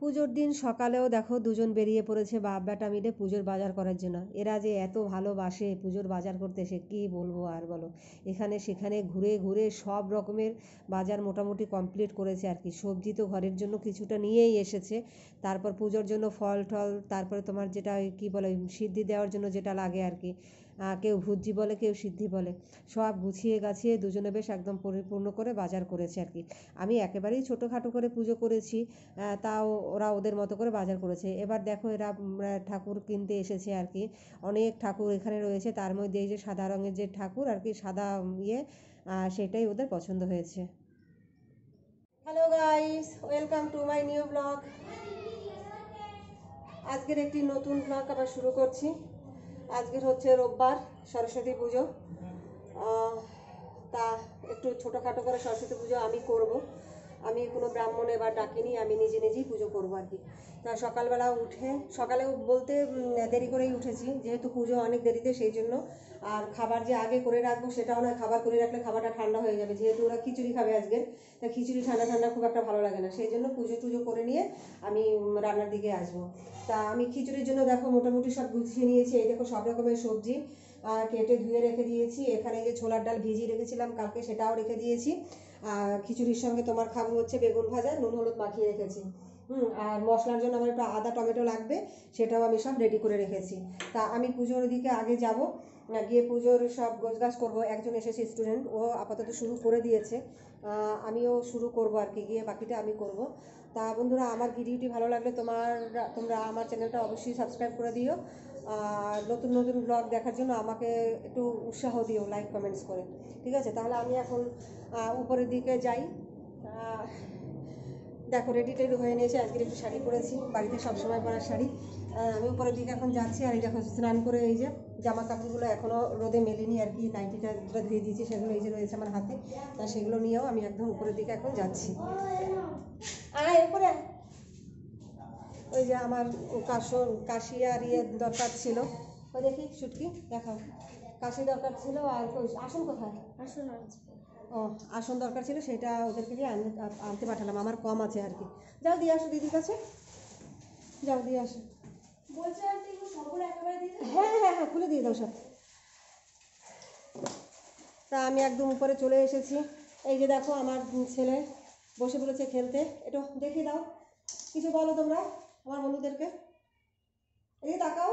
পুজোর দিন সকালেও দেখো দুজন বেরিয়ে পড়েছে বাপ বেটা মিলে পুজোর বাজার করার জন্য। এরা যে এত ভালোবাসে পুজোর বাজার করতে সে কী বলবো আর বলো। এখানে সেখানে ঘুরে ঘুরে সব রকমের বাজার মোটামুটি কমপ্লিট করেছে আর কি। সবজি তো ঘরের জন্য কিছুটা নিয়েই এসেছে, তারপর পুজোর জন্য ফল টল, তারপরে তোমার যেটা ওই কী বলে সিদ্ধি দেওয়ার জন্য যেটা লাগে আর কি, কেউ ভুজি বলে কেউ সিদ্ধি বলে, সব গুছিয়ে গাছিয়ে দুজনে বেশ একদম পরিপূর্ণ করে বাজার করেছে আর কি। আমি একেবারেই ছোটোখাটো করে পুজো করেছি, তাও ওরা ওদের মতো করে বাজার করেছে। এবার দেখো এরা ঠাকুর কিনতে এসেছে আর কি। অনেক ঠাকুর এখানে রয়েছে, তার মধ্যে এই যে সাদা রঙের যে ঠাকুর আর কি, সাদা ইয়ে, সেটাই ওদের পছন্দ হয়েছে। Hello guys, welcome to my new blog. আজকের একটি নতুন ব্লগ আবার শুরু করছি। আজকের হচ্ছে রোববার, সরস্বতী পুজো। তা একটু ছোটোখাটো করে সরস্বতী পুজো আমি করব। আমি কোনো ব্রাহ্মণ এবার ডাকিনি, আমি নিজে নিজেই পুজো করবো আর কি। তা সকালবেলা উঠে, সকালেও বলতে দেরি করেই উঠেছি যেহেতু পুজো অনেক দেরিতে, সেই জন্য। আর খাবার যে আগে করে রাখবো সেটাও নয়, খাবার করে রাখলে খাবারটা ঠান্ডা হয়ে যাবে, যেহেতু ওরা খিচুড়ি খাবে আজকে। তা খিচুড়ি ঠান্ডা ঠান্ডা খুব একটা ভালো লাগে না, সেই জন্য পুজো টুজো করে নিয়ে আমি রান্নার দিকে আসবো। তা আমি খিচুড়ির জন্য দেখো মোটামুটি সব গুছিয়ে নিয়েছি। এই দেখো সব রকমের সবজি কেটে ধুয়ে রেখে দিয়েছি। এখানে যে ছোলার ডাল ভিজিয়ে রেখেছিলাম কালকে, সেটাও রেখে দিয়েছি। খিচুড়ির সঙ্গে তোমার খাবো হচ্ছে বেগুন ভাজা, নুন হলুদ মাখিয়ে রেখেছি। আর মশলার জন্য আমার একটু আদা টমেটো লাগবে, সেটাও আমি সব রেডি করে রেখেছি। তা আমি পুজোর দিকে আগে যাব, গিয়ে পুজোর সব গোছগাছ করবো। একজন এসেছে স্টুডেন্ট, ও আপাতত শুরু করে দিয়েছে, আমিও শুরু করব আর কি, গিয়ে বাকিটা আমি করব। তা বন্ধুরা, আমার ভিডিওটি ভালো লাগলে তোমরা আমার চ্যানেলটা অবশ্যই সাবস্ক্রাইব করে দিও। আর নতুন নতুন ব্লগ দেখার জন্য আমাকে একটু উৎসাহ দিও লাইক কমেন্টস করে, ঠিক আছে? তাহলে আমি এখন উপরের দিকে যাই। দেখো রেডি টেডি হয়ে নিয়েছে, আজকে একটু শাড়ি পরেছি, বাড়িতে সবসময় পরার শাড়ি। আমি উপরের দিকে এখন যাচ্ছি। আর এই দেখো স্নান করে এই যে জামা কাপড়গুলো এখনও রোদে মেলিনি আর কি, নাইটিটা যেটা ধুয়ে দিয়েছি সেগুলো এই যে রয়েছে আমার হাতে। তা সেগুলো নিয়েও আমি একদম উপরের দিকে এখন যাচ্ছি। এরপরে ওই যে আমার কাশি আর ইয়ে দরকার ছিল, ওই দেখি শুটকি দেখাও, কাশি দরকার ছিল। আর আসন কোথায়? আসন ও, আসন দরকার ছিল, সেটা ওদেরকে দিয়ে আনতে পাঠালাম, আমার কম আছে আর কি। যাও দিয়ে আসো দিদির কাছে, যাও দিয়ে আসো। হ্যাঁ হ্যাঁ হ্যাঁ, খুলে দিয়ে দাও সব। তা আমি একদম উপরে চলে এসেছি। এই যে দেখো আমার ছেলে বসে পড়েছে খেলতে, একটু দেখিয়ে দাও, কিছু বলো তোমরা আমার বন্ধুদেরকে। এই তাকাও,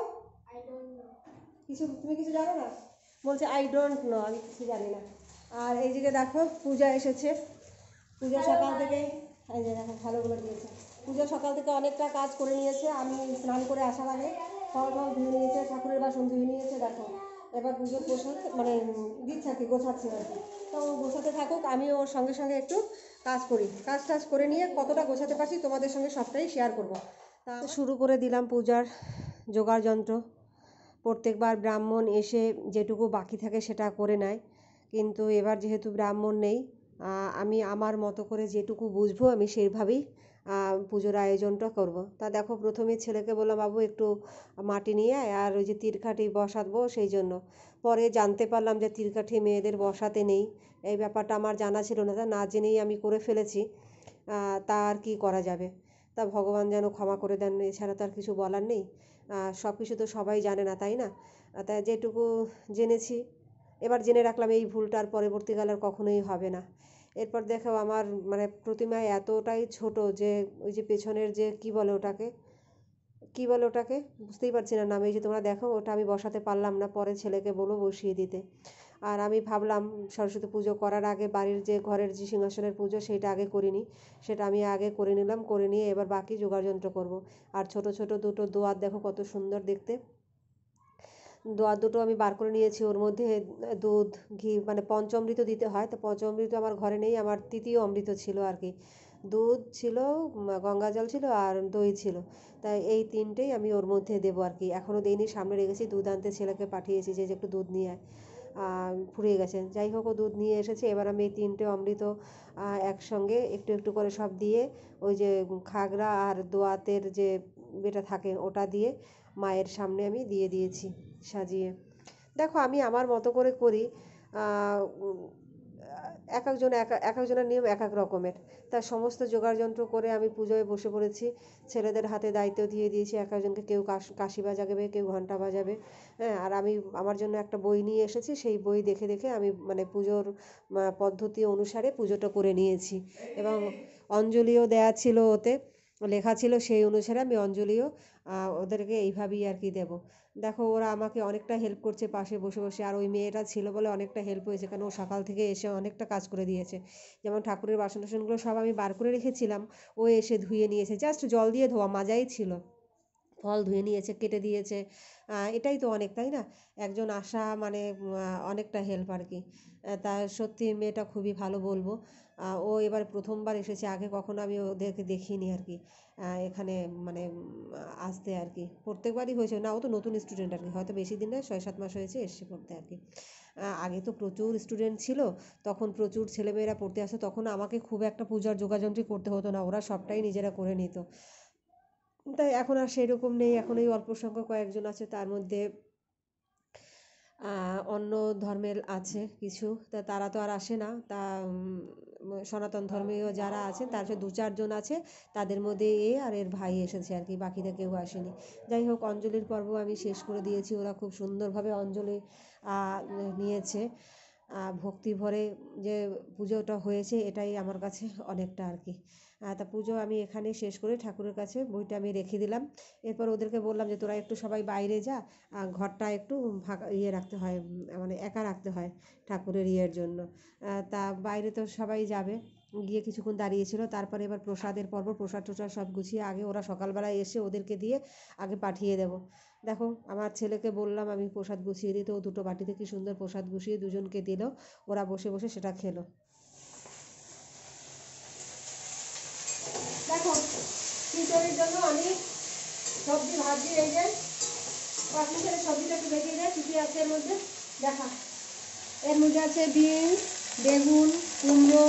তুমি কিছু জানো না? বলছে আই ডোন্ট নো, আমি কিছু জানি না। আর এই দিকে দেখো পূজা এসেছে। পূজা সকাল থেকে, এই যে দেখো ভালোগুলো দিয়েছে। পূজা সকাল থেকে অনেকটা কাজ করে নিয়েছে। আমি স্নান করে আসার আগে ফল ফল ধুয়ে নিয়েছে, ঠাকুরের বাসন ধুয়ে নিয়েছে। দেখো এবার পুজোর পোশাক মানে দিচ্ছে আর কি, গোছাচ্ছে আর কি। তো গোছাতে থাকুক, আমি ওর সঙ্গে সঙ্গে একটু কাজ করি, কাজ টাজ করে নিয়ে কতটা গোছাতে পারছি তোমাদের সঙ্গে সবটাই শেয়ার করব। তা শুরু করে দিলাম পূজার জোগাড় যন্ত্র। প্রত্যেকবার ব্রাহ্মণ এসে যেটুকু বাকি থাকে সেটা করে নেয়, কিন্তু এবার যেহেতু ব্রাহ্মণ নেই, আমি আমার মতো করে যেটুকু বুঝবো আমি সেইভাবেই পুজোর আয়োজনটা করব। তা দেখো প্রথমে ছেলেকে বললাম বাবু একটু মাটি নিয়ে আয়, আর ওই যে তীরকাঠি বসাবো সেই জন্য। পরে জানতে পারলাম যে তীরকাঠি মেয়েদের বসাতে নেই, এই ব্যাপারটা আমার জানা ছিল না, তা না জেনেই আমি করে ফেলেছি। তা আর কি করা যাবে, তা ভগবান যেন ক্ষমা করে দেন, এছাড়া তো আর কিছু বলার নেই। সব কিছু তো সবাই জানে না, তাই না? তাই যেটুকু জেনেছি এবার জেনে রাখলাম, এই ভুলটা আর পরবর্তীকালে আর কখনোই হবে না। এরপর দেখো আমার মানে প্রতিমা এতটাই ছোট যে ওই যে পেছনের যে কী বলে ওটাকে বুঝতেই পারছি না নাম, এই যে তোমরা দেখো ওটা আমি বসাতে পারলাম না, পরে ছেলেকে বলবো বসিয়ে দিতে। আর আমি ভাবলাম সরস্বতী পুজো করার আগে বাড়ির যে ঘরের যে সিংহাসনের পুজো সেইটা আগে করিনি, সেটা আমি আগে করে নিলাম, করে নিয়ে এবার বাকি জোগাড় যন্ত্র করবো। আর ছোট ছোট দুটো দোয়াত দেখো কত সুন্দর দেখতে, দোয়াত দুটো আমি বার করে নিয়েছি। ওর মধ্যে দুধ ঘি মানে পঞ্চামৃত দিতে হয়, তো পঞ্চামৃত আমার ঘরে নেই, আমার তৃতীয় অমৃত ছিল আর কি। দুধ ছিল, গঙ্গা জল ছিল, আর দই ছিল। তাই এই তিনটেই আমি ওর মধ্যে দেবো আর কি। এখনও দিইনি, সামনে রেখেছি। দুধ আনতে ছেলেকে পাঠিয়েছি যে একটু দুধ নিয়ে আয়, ফুরিয়ে গেছে। যাই হোক ও দুধ নিয়ে এসেছে। এবার আমি এই তিনটে অমৃত একসঙ্গে একটু একটু করে সব দিয়ে ওই যে খাগড়া আর দোয়াতের যে যেটা থাকে ওটা দিয়ে মায়ের সামনে আমি দিয়ে দিয়েছি সাজিয়ে। দেখো আমি আমার মতো করে করি। এক একজনের নিয়ম এক এক রকমের। তার সমস্ত জোগাড় যন্ত্র করে আমি পুজোয় বসে পড়েছি। ছেলেদের হাতে দায়িত্ব দিয়ে দিয়েছি এক একজনকে, কেউ কাশি বাজাবে, কেউ ঘন্টা বাজাবে। হ্যাঁ, আর আমি আমার জন্য একটা বই নিয়ে এসেছি, সেই বই দেখে দেখে আমি মানে পুজোর পদ্ধতি অনুসারে পুজোটা করে নিয়েছি। এবং অঞ্জলিও দেয়া ছিল, ওতে লেখা ছিল সেই অনুসারে আমি অঞ্জলিও ওদেরকে এইভাবেই আর কি দেবো। দেখো ওরা আমাকে অনেকটা হেল্প করছে পাশে বসে বসে, আর ওই মেয়েটা ছিল বলে অনেকটা হেল্প হয়েছে, কারণ ও সকাল থেকে এসে অনেকটা কাজ করে দিয়েছে। যেমন ঠাকুরের বাসন টাসনগুলো সব আমি বার করে রেখেছিলাম, ও এসে ধুয়ে নিয়েছে, জাস্ট জল দিয়ে ধোয়া মাজাই ছিল, ফল ধুয়ে নিয়েছে, কেটে দিয়েছে। এটাই তো অনেক, তাই না? একজন আসা মানে অনেকটা হেল্প আর কি। তা সত্যি মেয়েটা খুবই ভালো বলবো। ও এবার প্রথমবার এসেছে, আগে কখনো আমি ওদেরকে দেখিনি আর কি এখানে, মানে আসতে আর কি। প্রত্যেকবারই হয়েছে না, ও তো নতুন স্টুডেন্ট আর কি, হয়তো বেশি দিন নয়, 6-7 মাস হয়েছে এসে পড়তে আর কি। আগে তো প্রচুর স্টুডেন্ট ছিল, তখন প্রচুর ছেলেমেয়েরা পড়তে আসতো, তখন আমাকে খুব একটা পূজার যোগাযন্ত্রী করতে হতো না, ওরা সবটাই নিজেরা করে নিত। তাই এখন আর সেই রকম নেই, এখন এই অল্প সংখ্যক কয়েকজন আছে, তার মধ্যে অন্য ধর্মের আছে কিছু, তা তারা তো আর আসে না। তা সনাতন ধর্মীয় যারা আছেন তার 2-4 জন আছে, তাদের মধ্যে এ আর এর ভাই এসেছে আর কি, বাকিরা কেউ আসেনি। যাই হোক, অঞ্জলির পর্ব আমি শেষ করে দিয়েছি, ওরা খুব সুন্দরভাবে অঞ্জলি নিয়েছে। ভক্তি ভরে যে পুজোটা হয়েছে এটাই আমার কাছে অনেকটা আর কি। তা পুজো আমি এখানে শেষ করে ঠাকুরের কাছে বইটা আমি রেখে দিলাম। এরপর ওদেরকে বললাম যে তোরা একটু সবাই বাইরে যা, ঘরটা একটু ফাঁকা রাখতে হয়, মানে একা রাখতে হয় ঠাকুরের ইয়ের জন্য। তা বাইরে তো সবাই যাবে, গিয়ে কিছুক্ষণ দাঁড়িয়েছিল, তারপরে এবার প্রসাদের পর্ব, প্রসাদ টসাদ সব গুছিয়ে আগে ওরা সকালবেলায় এসে ওদেরকে দিয়ে আগে পাঠিয়ে দেবো। দেখো আমার ছেলেকে বললাম আমি প্রসাদ গুছিয়ে দিতে, ও দুটো বাটিতে কি সুন্দর প্রসাদ গুছিয়ে দুজনকে দিল, ওরা বসে বসে সেটা খেলো। দেখো খিচুড়ির জন্য আমি সবজি ভাজি, এই যে পাঁচমিশালি সবজিটা একটু ভেজে দেয়, কী কী আছে এর মধ্যে দেখা। এর মধ্যে আছে বিনস, বেগুন, কুমড়ো,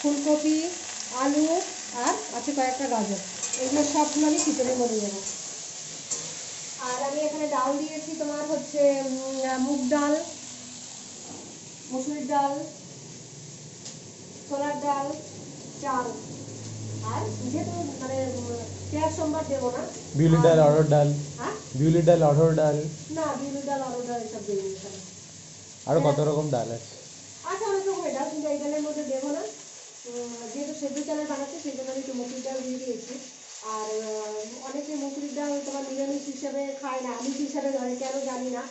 ফুলকপি, আলু, আর আছে কয়েকটা গাজর। এগুলো সবগুলো আমি খিচুড়ির মধ্যে দেবো। আর আমি এখানে ডাল দিয়েছি, তোমার হচ্ছে মুগ ডাল, মসুরির ডাল, ছোলার ডাল, চাল। আর যেহেতু মানে পেঁয়াজ সোমবার দেবো না, বিউলির ডাল, অড়হর ডাল। হ্যাঁ, বিউলির ডাল, অড়হর ডাল, না বিউলির ডাল, অরহর ডাল এসব দিইনি এখানে। আরো কত রকম ডাল আছে। আচ্ছা, অনেক রকমের ডাল, কিন্তু এই ডালের মধ্যে দেবো না। যেহেতু সেদ্ধ চালের বানাচ্ছে সেই জন্য আমি একটু মুসুরির ডাল দিয়ে দিয়েছি। আর অনেকে মুসুরির ডাল তোমার নিরামিষ হিসেবে খায় না, আমিষ হিসেবে ধরে, কেন জানি না।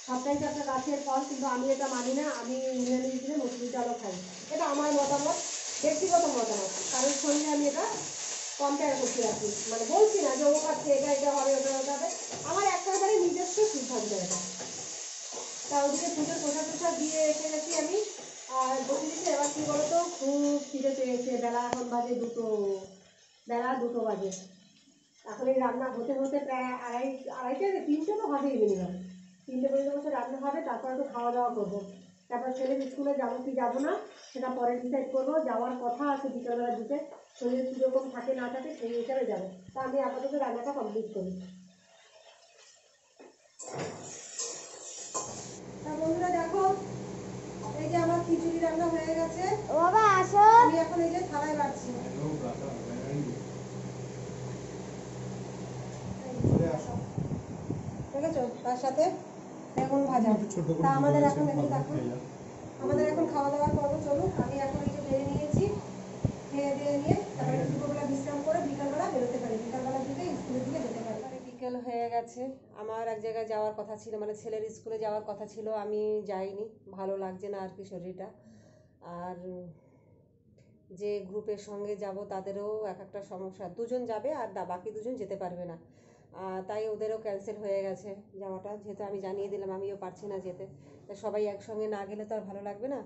সবটাই তো একটা গাছের ফল, কিন্তু আমি এটা মানি না, আমি নিরামিষ হিসেবে মুসুরির ডালও খাই। এটা আমার মতামত, ব্যক্তিগত মতামত, কারোর সঙ্গে আমি এটা কম্পেয়ার করছি আর কি, মানে বলছি না যে ও খাচ্ছে এটা এটা হবে ওটা ওটা হবে, আমার একেবারে নিজস্ব সিদ্ধান্ত এটা। তা ওদিকে পুজোর প্রসাদ টসাদ দিয়ে এসে গেছি আমি, আর বসে দিচ্ছি। এবার কি বলতো, খুব খিদে পেয়েছে, বেলা এখন বাজে 2টো, বেলা 2টো বাজে। এখন এই রান্না হতে হতে প্রায় আড়াইটে 3টে তো হবেই মিনিমাম। 3টে পর্যন্ত বসে রান্না হবে, তারপর একটু খাওয়া দাওয়া করবো। তারপর ছেলের স্কুলে যাবো কি যাবো না সেটা পরে ডিসাইড করবো। যাওয়ার কথা আছে বিকালবেলা দিতে, শরীর কীরকম থাকে না থাকে সেই হিসাবে যাবো। তা আমি আপাতত রান্নাটা কমপ্লিট করি। তা বন্ধুরা দেখো, এই যে আমার খিচুড়ি রান্না হয়ে গেছে। ও বাবা আসো, আমি এখন এই যে থালায় বাড়ছি। দেখেছো, তার সাথে বেগুন ভাজা। তা আমাদের এখন একটু দেখো, আমাদের এখন খাওয়া দাওয়ার পর্ব চলুক। আমি এখন এই যে বেড়ে নিয়েছি, খেয়ে দিয়ে নিয়ে তারপরে দুপুরবেলা বিশ্রাম করে বিকালবেলা বেরোতে পারি, বিকালবেলার দিকে স্কুলের দিকে যেতে পারি। বিকেল হয়ে গেছে, আমার এক জায়গায় যাওয়ার কথা ছিল, মানে ছেলের স্কুলে যাওয়ার কথা ছিল, আমি যাইনি, ভালো লাগছে না আর কি শরীরটা। আর যে গ্রুপের সঙ্গে যাব তাদেরও এক একটা সমস্যা, 2জন যাবে আর বাকি 2জন যেতে পারবে না। তাই ওদেরও ক্যান্সেল হয়ে গেছে যাওয়াটা, যেহেতু আমি জানিয়ে দিলাম আমিও পারছি না যেতে। তা সবাই একসঙ্গে না গেলে তো আর ভালো লাগবে না,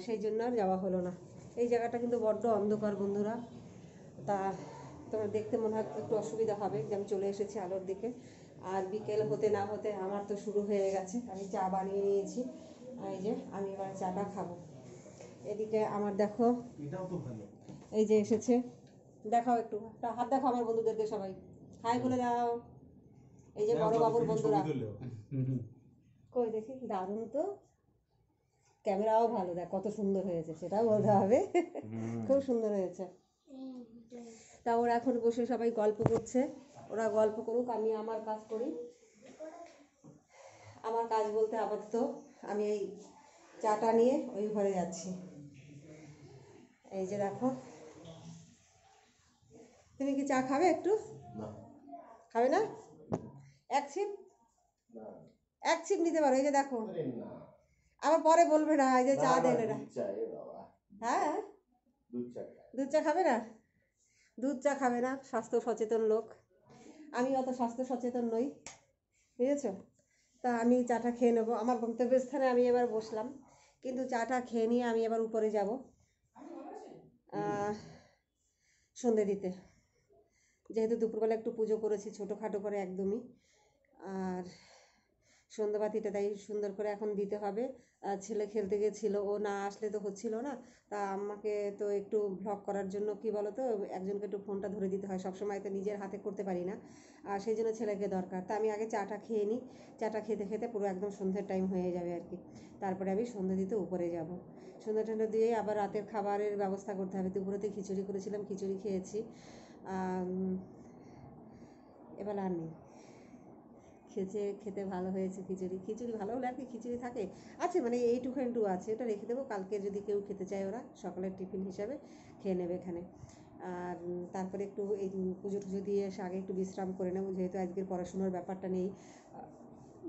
সেই জন্য আর যাওয়া হলো না। এই জায়গাটা কিন্তু বড্ড অন্ধকার বন্ধুরা, তা তোমার দেখতে মনে হয় একটু অসুবিধা হবে যে আমি চলে এসেছি আলোর দিকে। আর বিকেল হতে না হতে আমার তো শুরু হয়ে গেছে, আমি চা বানিয়ে নিয়েছি, এই যে আমি এবার চাটা খাবো। এদিকে আমার দেখো, এই যে এসেছে, দেখাও একটু হাত দেখাও আমার বন্ধুদেরকে, সবাই হাই বলে দাও। এই যে বড় বাবুর বন্ধুরা, কই দেখি, দারুণ তো। ক্যামেরাও ভালো, দেখ কত সুন্দর হয়েছে, সেটাও বলতে হবে। খুব সুন্দর হয়েছে। তা ওরা এখন বসে সবাই গল্প করছে, ওরা গল্প করুক, আমি আমার কাজ করি। আমার কাজ বলতে আপাতত আমি এই চাটা নিয়ে ওই ঘরে যাচ্ছি। এই যে দেখো, তুমি কি চা খাবে একটু? খাবে না? এক ছিপ নিতে পারো। এই যে দেখো, আবার পরে বলবে না এই যে চা দেন এরা। হ্যাঁ, দুধ চা খাবে না? দুধ চা খাবে না, স্বাস্থ্য সচেতন লোক। আমি অত স্বাস্থ্য সচেতন নই, বুঝেছো? তা আমি চাটা খেয়ে নেবো, আমার গন্তব্যস্থানে আমি এবার বসলাম, কিন্তু চাটা খেয়ে নিয়ে আমি এবার উপরে যাব সন্ধে দিতে। যেহেতু দুপুরবেলা একটু পুজো করেছি ছোটোখাটো করে একদমই, আর সন্ধ্যাবাতিটা তাই সুন্দর করে এখন দিতে হবে। ছেলে খেলতে গেছিলো, ও না আসলে তো হচ্ছিল না। তা আমাকে তো একটু ভ্লগ করার জন্য কি বলো তো, একজনকে একটু ফোনটা ধরে দিতে হয়, সবসময় তো নিজের হাতে করতে পারি না, আর সেই জন্য ছেলেকে দরকার। তা আমি আগে চাটা খেয়ে নিই, চাটা খেতে খেতে পুরো একদম সন্ধ্যের টাইম হয়ে যাবে আর কি। তারপরে আমি সন্ধ্যে দিতে উপরে যাব। সন্ধ্যা টন্ধ্যা দিয়ে আবার রাতের খাবারের ব্যবস্থা করতে হবে। দুপুরেতে খিচুড়ি করেছিলাম, খিচুড়ি খেয়েছি। এবার আর নেই, খেতে ভালো হয়েছে খিচুড়ি ভালো হলে আর কি খিচুড়ি থাকে আছে, মানে এইটুখানিটু আছে, এটা রেখে দেবো, কালকে যদি কেউ খেতে চায় ওরা সকালের টিফিন হিসাবে খেয়ে নেবে এখানে। আর তারপরে একটু এই পুজো টুজো দিয়ে এসে আগে একটু বিশ্রাম করে নেবো, যেহেতু আজকের পড়াশুনোর ব্যাপারটা নেই।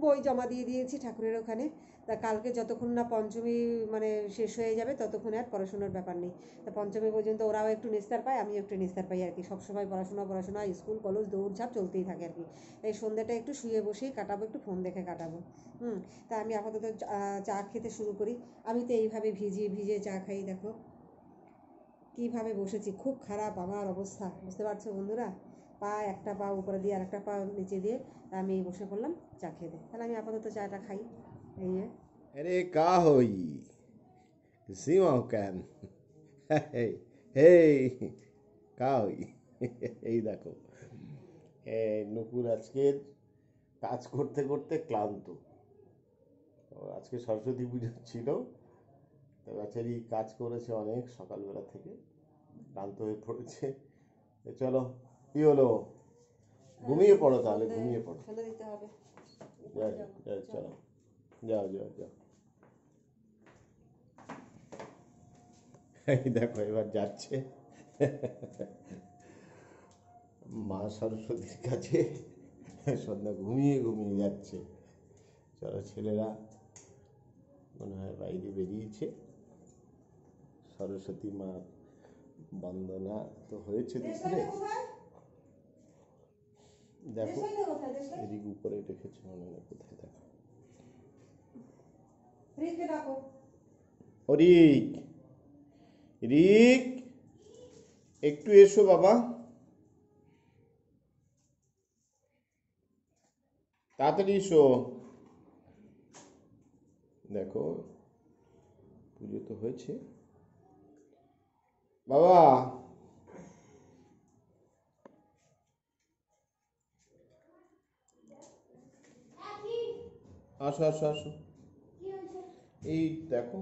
বই জমা দিয়ে দিয়েছি ঠাকুরের ওখানে। তা কালকে যতক্ষণ না পঞ্চমী মানে শেষ হয়ে যাবে ততক্ষণ আর পড়াশোনার ব্যাপার নেই। তা পঞ্চমী পর্যন্ত ওরাও একটু নিস্তার পায়, আমিও একটু নিস্তার পাই আর কি। সবসময় পড়াশোনা, স্কুল কলেজ দৌড়ঝাঁপ চলতেই থাকে আর কি। তাই সন্ধ্যাটা একটু শুয়ে বসেই কাটাবো, একটু ফোন দেখে কাটাবো। তা আমি আপাতত চা খেতে শুরু করি। আমি তো এইভাবে ভিজিয়ে চা খাই, দেখো কীভাবে বসেছি, খুব খারাপ আমার অবস্থা, বুঝতে পারছো বন্ধুরা? একটা পা উপরে দিয়ে আর একটা পা নিচে দিয়ে আমি বসে পড়লাম চা খেতে। তাহলে আমি আপাতত চাটা খাই। এই যে अरे का होई सीमा कैन हे हे का होई এই দেখো নুপুর আজকের কাজ করতে করতে ক্লান্ত। আজকে সরস্বতী পুজো ছিল, তো বেচারি কাজ করেছে অনেক সকালবেলা থেকে, ক্লান্ত হয়ে পড়েছে। চলো কি হলো, ঘুমিয়ে পড়ো তাহলে, ঘুমিয়ে পড়ো। সন্ধ্যা দিতে হবে। চলো যাও যাও যাও। এই দেখো এবার যাচ্ছে মা সরস্বতীর কাছে, সন্ধ্যা ঘুমিয়ে যাচ্ছে। চলো, ছেলেরা মনে হয় বাইরে বেরিয়েছে। সরস্বতী মা বন্দনা তো হয়েছে দুপুরে, দেখো এদিক উপরে রেখেছে মনে হয়, কোথায় দেখো। ও রিক, রিক একটু এসো বাবা, তাড়াতাড়ি এসো। দেখো পুজো তো হয়েছে, বাবা আসো আসো আসো। এই দেখো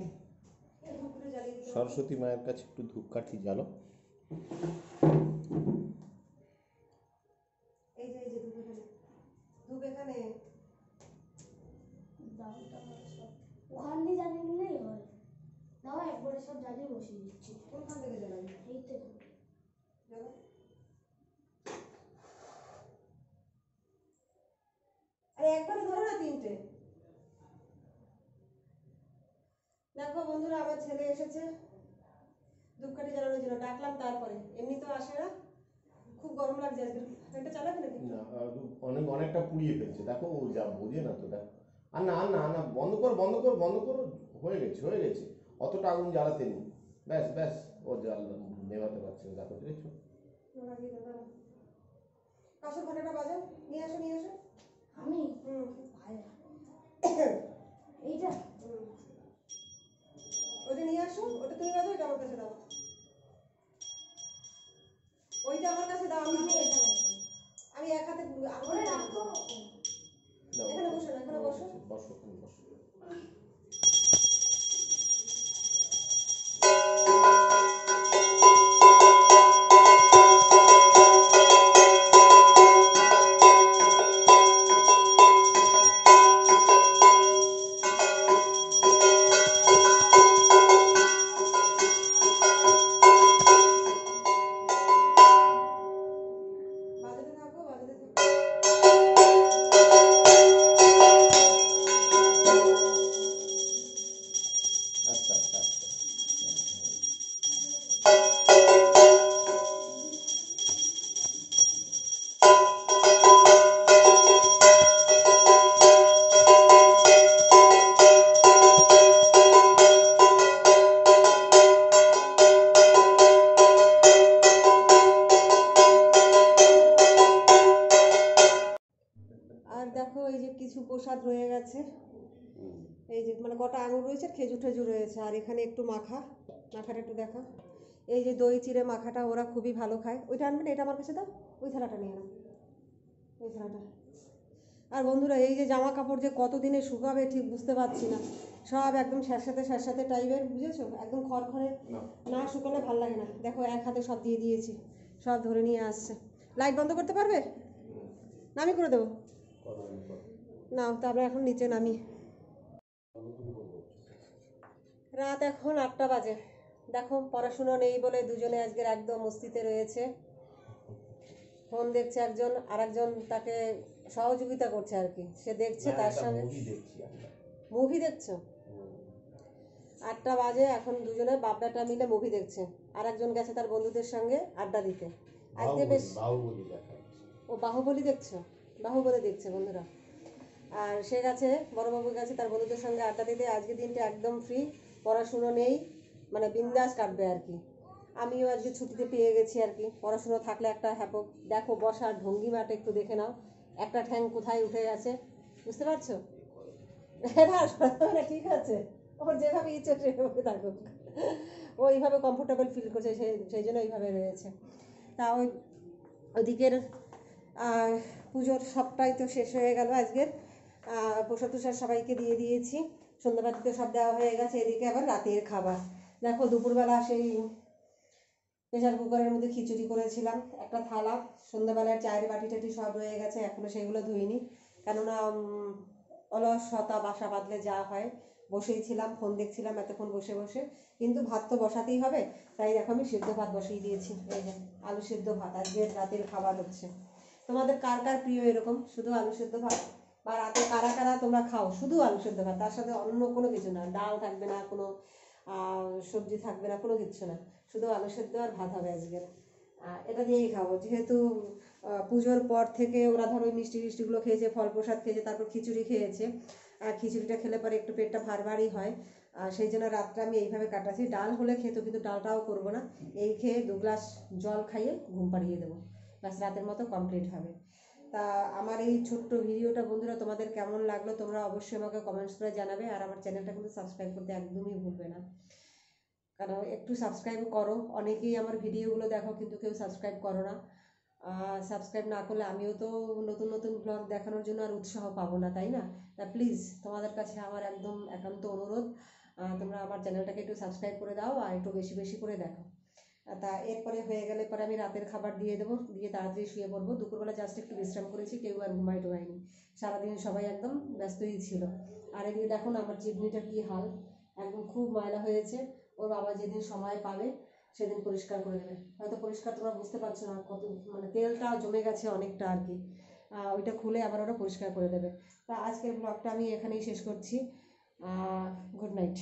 সরস্বতী মায়ের কাছে একটু ধূপকাঠি জ্বালো। এই যে ধূপ এখানে ওখান দিয়ে জ্বালিয়ে নিলেই হয়। দাও একবারে সব জ্বালিয়ে বসিয়ে দিচ্ছি। কোনখান থেকে জ্বালাবি? এই তো জ্বালা। আরে একবারে ধরো না, তিনটে। দেখো বন্ধুরা, আমার ছেলে এসেছে ধূপকাঠি জ্বালানোর জন্য, ডাকলাম তারপরে, এমনি তো আসে না। খুব গরম লাগছে আজকে, ফ্যানটা চালাবে নাকি? না অনেকটা পুড়িয়ে ফেলছে, দেখো ও যা বোঝে না তো। দেখো আর না বন্ধ কর, হয়ে গেছে। অতটা আগুন জ্বালাতে নেই, ব্যাস ও নেভাতে পারছে না, দেখো দেখেছো। কাঁসর ঘন্টাটা বাজাও, নিয়ে আসো। আমি ভাই এইটা ওটা নিয়ে আসো, ওটা তুমি বাজাও, এটা আমার কাছে দাও। ওইটা আমার কাছে দাও, আমি এটা বানাবো। আমি এক হাতে ওরে রাখো। এখানে বসো না, এখানে বসো। বসো। দেখো এই যে কিছু প্রসাদ রয়ে গেছে, এই যে মানে কটা আঙুর রয়েছে, খেজুর টেজুর রয়েছে, আর এখানে একটু মাখাটা একটু দেখো, এই যে দই চিড়ে মাখাটা ওরা খুবই ভালো খায়। ওইটা আনবেন, এটা আমার কাছে দাও, ওই থালাটা নিয়ে নাও, ওই থালাটা। আর বন্ধুরা এই যে জামা কাপড় যে কতদিনে শুকাবে ঠিক বুঝতে পারছি না, সব একদম স্যাঁতস্যাঁতে টাইপের, বুঝেছো, একদম খড়খড়ে, না শুকালে ভালো লাগে না। দেখো এক হাতে সব দিয়ে দিয়েছি, সব ধরে নিয়ে আসছে। লাইট বন্ধ করতে পারবে? না আমি করে দেবো, না তারপরে এখন নিচে নামি। রাত এখন 8টা বাজে। দেখো পড়াশুনো নেই বলে দুজনে আজকের একদম মস্তিতে রয়েছে, ফোন দেখছে একজন, আর একজন তাকে সহযোগিতা করছে আর কি, সে দেখছে তার সঙ্গে। মুভি দেখছো? 8টা বাজে এখন, দুজনে বাপ বেটা মিলে মুভি দেখছে, আর একজন গেছে তার বন্ধুদের সঙ্গে আড্ডা দিতে। আজকে বেশ, ও বাহুবলী দেখছো? বাহুবলী দেখছে বন্ধুরা। আর সে গেছে, বড়বাবুর কাছে তার বন্ধুদের সঙ্গে আড্ডা দিতে। আজকে দিনটা একদম ফ্রি, পড়াশুনো নেই, মানে বিন্দাস কাটবে আর কি। আমিও আজকে ছুটিতে পেয়ে গেছি আর কি, পড়াশুনো থাকলে একটা হ্যাপক। দেখো বসার ভঙ্গিমাটা একটু দেখে নাও, একটা ঠ্যাং কোথায় উঠে গেছে, বুঝতে পারছো? না ঠিক আছে, ওর যেভাবে ইচ্ছে সেভাবে থাকুক, ও এইভাবে কমফোর্টেবল ফিল করছে, সেই জন্য এইভাবে রয়েছে। তা ওইদিকের পুজোর সবটাই তো শেষ হয়ে গেল আজকের। প্রসাদ টুসাদ সবাইকে দিয়ে দিয়েছি, সন্ধ্যাবাতিতে সব দেওয়া হয়ে গেছে। এদিকে আবার রাতের খাবার দেখো, দুপুরবেলা সেই প্রেশার কুকারের মধ্যে খিচুড়ি করেছিলাম একটা থালা, সন্ধ্যাবেলার চায়ের বাটি টাটি সব রয়ে গেছে, এখনও সেগুলো ধুইনি, কেননা অলসতা বাসা বাঁধলে যা হয়। বসেই ছিলাম, ফোন দেখছিলাম এতক্ষণ বসে বসে, কিন্তু ভাত তো বসাতেই হবে, তাই দেখো আমি সিদ্ধ ভাত বসিয়ে দিয়েছি। এই যে আলু সিদ্ধ ভাত আজকে রাতের খাবার হচ্ছে। তোমাদের কার কার প্রিয় এরকম শুধু আলু সিদ্ধ ভাত, বা রাতে কারা কারা তোমরা খাও শুধু আলু সিদ্ধ ভাত, তার সাথে অন্য কোনো কিছু না, ডাল থাকবে না, কোনো সবজি থাকবে না, কোনো কিছু না, শুধু আলু সিদ্ধ আর ভাত হবে আজকের। এটা দিয়েই খাবো, যেহেতু পুজোর পর থেকে ওরা ধরো ওই মিষ্টি টিষ্টিগুলো খেয়েছে, ফল প্রসাদ খেয়েছে, তারপর খিচুড়ি খেয়েছে, আর খিচুড়িটা খেলে পরে একটু পেটটা ভারই হয়, সেই জন্য রাতটা আমি এইভাবে কাটাচ্ছি। ডাল হলে খেতো, কিন্তু ডালটাও করবো না, এই খেয়ে 2 গ্লাস জল খাইয়ে ঘুম পাড়িয়ে দেবো, ব্যাস রাতের মতো কমপ্লিট হবে। তা আমার এই ছোট্ট ভিডিওটা বন্ধুরা তোমাদের কেমন লাগলো তোমরা অবশ্যই আমাকে কমেন্টস করে জানাবে, আর আমার চ্যানেলটা কিন্তু সাবস্ক্রাইব করতে একদমই ভুলবে না, কারণ একটু সাবস্ক্রাইব করো, অনেকেই আমার ভিডিওগুলো দেখো কিন্তু কেউ সাবস্ক্রাইব করো না। সাবস্ক্রাইব না করলে আমিও তো নতুন নতুন ব্লগ দেখানোর জন্য আর উৎসাহ পাবো না, তাই না? তা প্লিজ তোমাদের কাছে আমার একদম একান্ত অনুরোধ, তোমরা আমার চ্যানেলটাকে একটু সাবস্ক্রাইব করে দাও আর একটু বেশি বেশি করে দেখো। তা এরপরে হয়ে গেলে পরে আমি রাতের খাবার দিয়ে দেবো, দিয়ে তাড়াতাড়ি শুয়ে পড়বো। দুপুরবেলা জাস্ট একটু বিশ্রাম করেছি, কেউ আর ঘুমাইনি, সারাদিন সবাই একদম ব্যস্তই ছিল। আর এদিকে দেখো না আমার চিমনিটা কী হাল, একদম খুব ময়লা হয়েছে। ওর বাবা যেদিন সময় পাবে সেদিন পরিষ্কার করে দেবে, হয়তো পরিষ্কার তোমরা বুঝতে পারছো না, কত মানে তেলটা জমে গেছে অনেকটা আর কি, ওইটা খুলে আবার ওরা পরিষ্কার করে দেবে। তা আজকের ব্লগটা আমি এখানেই শেষ করছি, গুড নাইট।